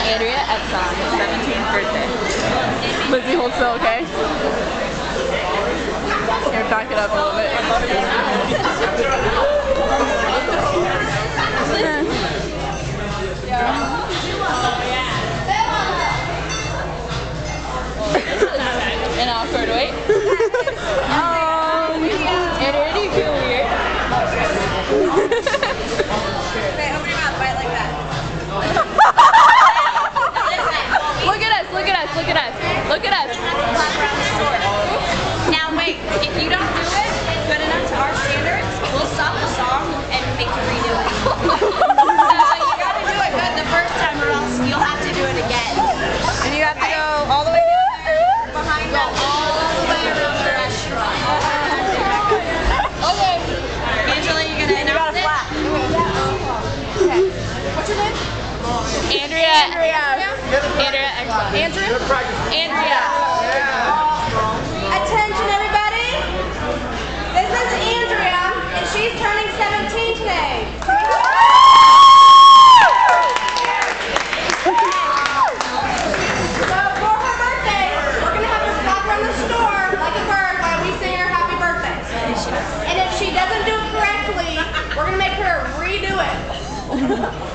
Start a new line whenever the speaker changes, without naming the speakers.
Andrea at 17th birthday.
Lizzie, hold still, okay? Here, back it up a little bit.
An awkward wait. Andrea, do you feel weird?
Okay, open your mouth, bite like that.
Look at us, look at us, look at us, look at us.
Now wait, if you don't do it good enough to our standards, we'll stop the song and make you redo it. So you gotta do it good the first time or else you'll have to do it again.
And you have to go all the way down there.
Behind that, all the way around the restaurant.
Okay.
Angela, you gonna announce it?
Okay. What's your name?
Andrea.
Andrea.
Andrea, excellent. Andrea.
Attention everybody! This is Andrea, and she's turning 17 today. So for her birthday, we're going to have her flap around the store like a bird while we sing her happy birthday. And if she doesn't do it correctly, we're going to make her redo it.